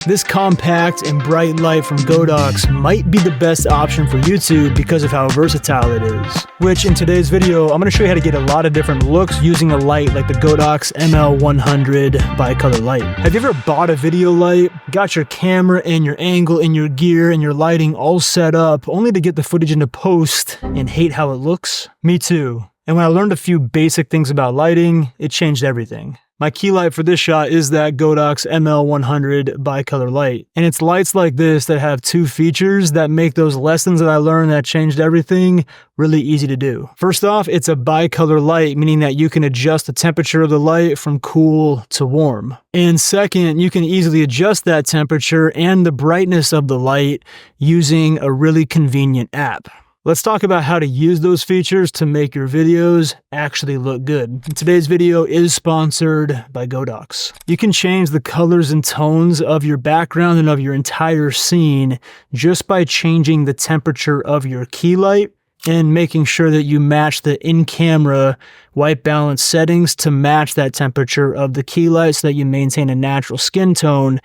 This compact and bright light from Godox might be the best option for YouTube because of how versatile it is. Which in today's video, I'm going to show you how to get a lot of different looks using a light like the Godox ML100 bicolor light. Have you ever bought a video light, got your camera and your angle and your gear and your lighting all set up, only to get the footage into post and hate how it looks? Me too. And when I learned a few basic things about lighting, it changed everything. My key light for this shot is that Godox ML100 bicolor light. And it's lights like this that have two features that make those lessons that I learned that changed everything really easy to do. First off, it's a bicolor light, meaning that you can adjust the temperature of the light from cool to warm. And second, you can easily adjust that temperature and the brightness of the light using a really convenient app. Let's talk about how to use those features to make your videos actually look good. Today's video is sponsored by Godox. You can change the colors and tones of your background and of your entire scene just by changing the temperature of your key light and making sure that you match the in-camera white balance settings to match that temperature of the key light so that you maintain a natural skin tone.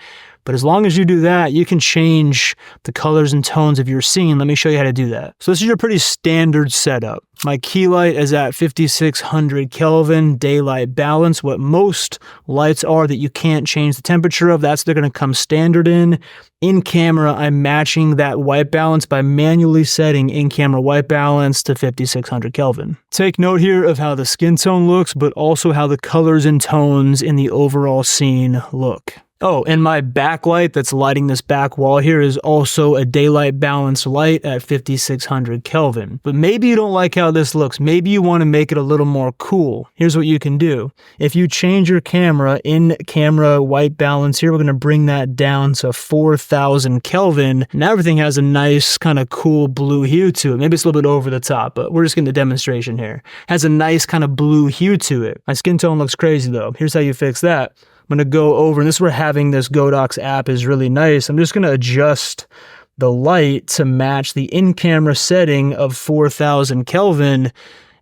But as long as you do that, you can change the colors and tones of your scene. Let me show you how to do that. So this is your pretty standard setup. My key light is at 5600 Kelvin daylight balance. What most lights are that you can't change the temperature of, that's they're going to come standard in. In camera, I'm matching that white balance by manually setting in-camera white balance to 5600 Kelvin. Take note here of how the skin tone looks, but also how the colors and tones in the overall scene look. Oh, and my backlight that's lighting this back wall here is also a daylight balance light at 5600 Kelvin. But maybe you don't like how this looks. Maybe you want to make it a little more cool. Here's what you can do. If you change your camera in camera white balance here, we're going to bring that down to 4000 Kelvin. And everything has a nice kind of cool blue hue to it. Maybe it's a little bit over the top, but we're just getting the demonstration here. Has a nice kind of blue hue to it. My skin tone looks crazy though. Here's how you fix that. I'm going to go over, and this is where having this Godox app is really nice. I'm just going to adjust the light to match the in-camera setting of 4000 Kelvin.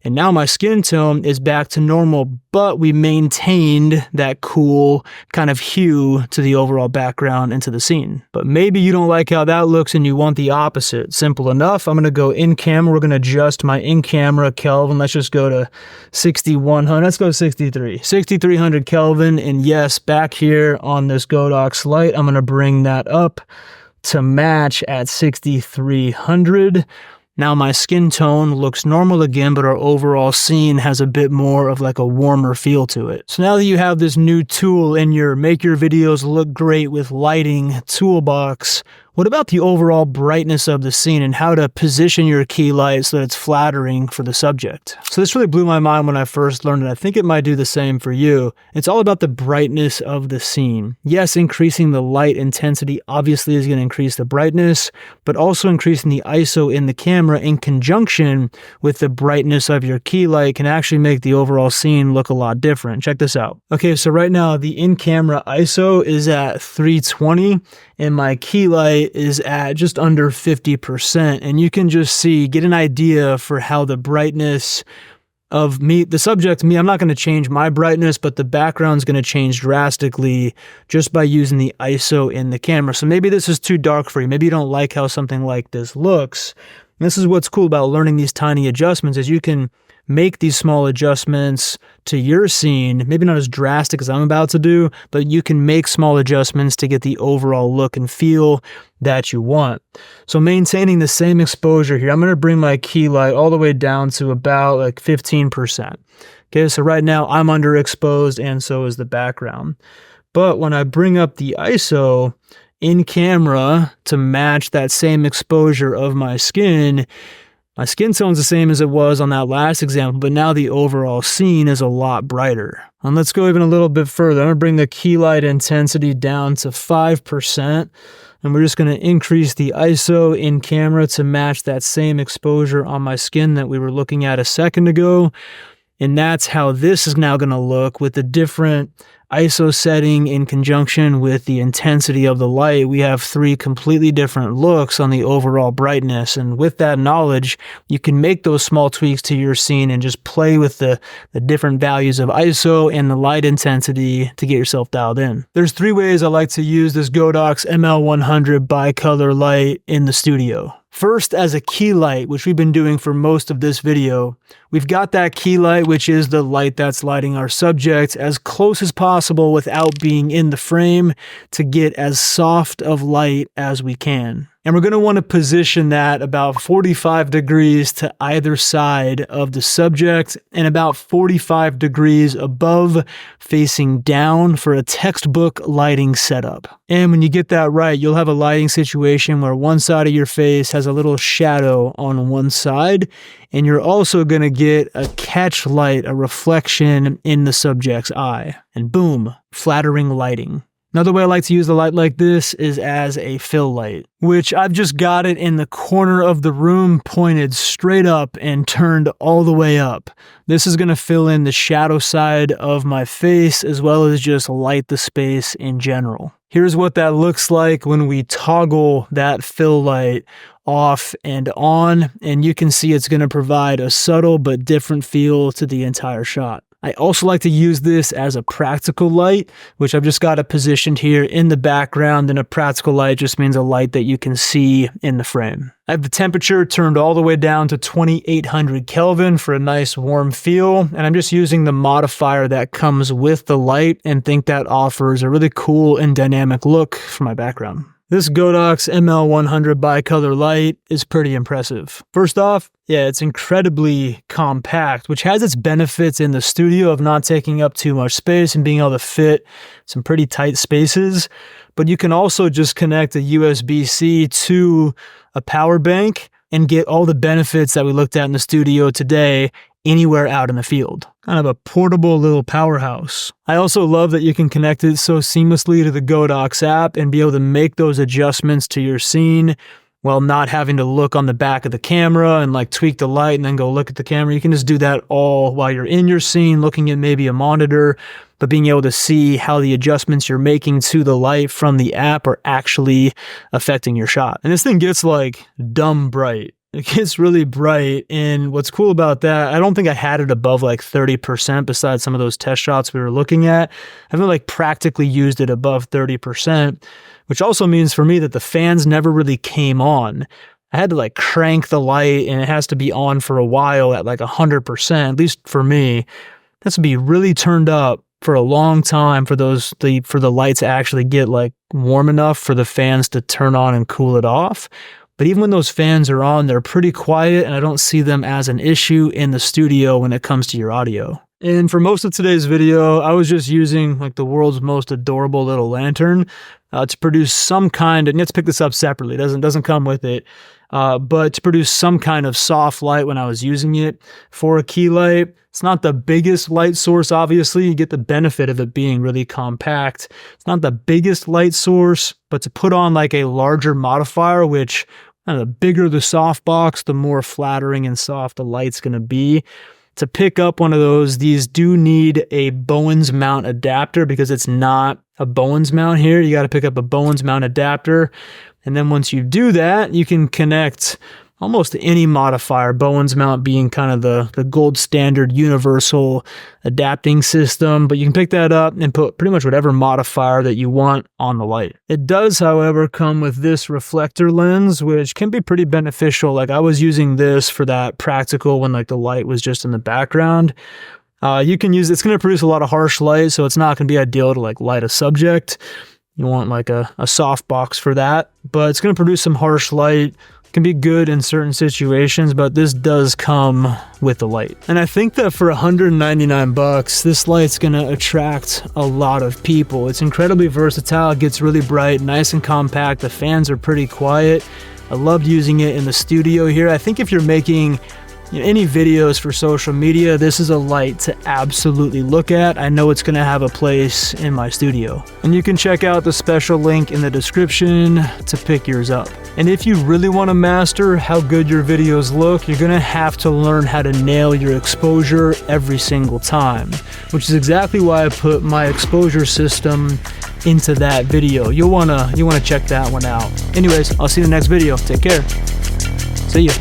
And now my skin tone is back to normal, but we maintained that cool kind of hue to the overall background and to the scene. But maybe you don't like how that looks and you want the opposite. Simple enough. I'm going to go in camera. We're going to adjust my in-camera Kelvin. Let's just go to 6100. Let's go 6300 Kelvin. And yes, back here on this Godox light, I'm going to bring that up to match at 6300. Now my skin tone looks normal again, but our overall scene has a bit more of like a warmer feel to it. So now that you have this new tool in your make your videos look great with lighting toolbox, what about the overall brightness of the scene and how to position your key light so that it's flattering for the subject? So this really blew my mind when I first learned it. I think it might do the same for you. It's all about the brightness of the scene. Yes, increasing the light intensity obviously is going to increase the brightness, but also increasing the ISO in the camera in conjunction with the brightness of your key light can actually make the overall scene look a lot different. Check this out. Okay, so right now the in-camera ISO is at 320 and my key light is at just under 50%. And you can just see, get an idea for how the brightness of me, the subject, me, I'm not going to change my brightness, but the background's going to change drastically just by using the ISO in the camera. So maybe this is too dark for you. Maybe you don't like how something like this looks. And this is what's cool about learning these tiny adjustments is you can make these small adjustments to your scene, maybe not as drastic as I'm about to do, but you can make small adjustments to get the overall look and feel that you want. So maintaining the same exposure here, I'm going to bring my key light all the way down to about like 15%. Okay, so right now I'm underexposed and so is the background. But when I bring up the ISO in camera to match that same exposure of my skin tone's the same as it was on that last example, but now the overall scene is a lot brighter. And let's go even a little bit further. I'm going to bring the key light intensity down to 5%. And we're just going to increase the ISO in camera to match that same exposure on my skin that we were looking at a second ago. And that's how this is now going to look with the different ISO setting in conjunction with the intensity of the light, we have 3 completely different looks on the overall brightness. And with that knowledge, you can make those small tweaks to your scene and just play with the different values of ISO and the light intensity to get yourself dialed in. There's 3 ways I like to use this Godox ML100 bicolor light in the studio. First, as a key light, which we've been doing for most of this video, we've got that key light, which is the light that's lighting our subject, as close as possible without being in the frame to get as soft of light as we can. And we're going to want to position that about 45 degrees to either side of the subject and about 45 degrees above, facing down for a textbook lighting setup. And when you get that right, you'll have a lighting situation where one side of your face has a little shadow on one side, and you're also going to get a catch light, a reflection in the subject's eye. And boom, flattering lighting. Another way I like to use the light like this is as a fill light, which I've just got it in the corner of the room, pointed straight up and turned all the way up. This is going to fill in the shadow side of my face as well as just light the space in general. Here's what that looks like when we toggle that fill light off and on, and you can see it's going to provide a subtle but different feel to the entire shot. I also like to use this as a practical light, which I've just got it positioned here in the background, and a practical light just means a light that you can see in the frame. I have the temperature turned all the way down to 2800 Kelvin for a nice warm feel, and I'm just using the modifier that comes with the light and think that offers a really cool and dynamic look for my background. This Godox ML100 bicolor light is pretty impressive. First off, yeah, it's incredibly compact, which has its benefits in the studio of not taking up too much space and being able to fit some pretty tight spaces. But you can also just connect a USB-C to a power bank and get all the benefits that we looked at in the studio today anywhere out in the field. Kind of a portable little powerhouse. I also love that you can connect it so seamlessly to the Godox app and be able to make those adjustments to your scene while not having to look on the back of the camera and like tweak the light and then go look at the camera. You can just do that all while you're in your scene, looking at maybe a monitor, but being able to see how the adjustments you're making to the light from the app are actually affecting your shot. And this thing gets like dumb bright. It gets really bright, and what's cool about that, I don't think I had it above like 30% besides some of those test shots we were looking at. I haven't like practically used it above 30%, which also means for me that the fans never really came on. I had to like crank the light, and it has to be on for a while at like 100%, at least for me. It has to be really turned up for a long time for the lights to actually get like warm enough for the fans to turn on and cool it off. But even when those fans are on, they're pretty quiet, and I don't see them as an issue in the studio when it comes to your audio. And for most of today's video, I was just using like the world's most adorable little lantern to produce some kind, and you have to pick this up separately, it doesn't come with it, but to produce some kind of soft light when I was using it for a key light. It's not the biggest light source, obviously. You get the benefit of it being really compact. It's not the biggest light source, but to put on like a larger modifier, which the bigger the softbox, the more flattering and soft the light's going to be. To pick up one of those, these do need a Bowens mount adapter because it's not a Bowens mount here. You got to pick up a Bowens mount adapter. And then once you do that, you can connect almost any modifier, Bowens mount being kind of the gold standard universal adapting system, but you can pick that up and put pretty much whatever modifier that you want on the light. It does, however, come with this reflector lens, which can be pretty beneficial. Like I was using this for that practical when like the light was just in the background. You can use, it's going to produce a lot of harsh light, so it's not going to be ideal to like light a subject. You want like a soft box for that, but it's going to produce some harsh light. Can be good in certain situations, but this does come with the light. And I think that for $199, this light's gonna attract a lot of people. It's incredibly versatile, it gets really bright, nice and compact. The fans are pretty quiet. I loved using it in the studio here. I think if you're making any videos for social media, this is a light to absolutely look at. I know it's going to have a place in my studio. And you can check out the special link in the description to pick yours up. And if you really want to master how good your videos look, you're going to have to learn how to nail your exposure every single time, which is exactly why I put my exposure system into that video. You'll want to check that one out. Anyways, I'll see you in the next video. Take care. See ya.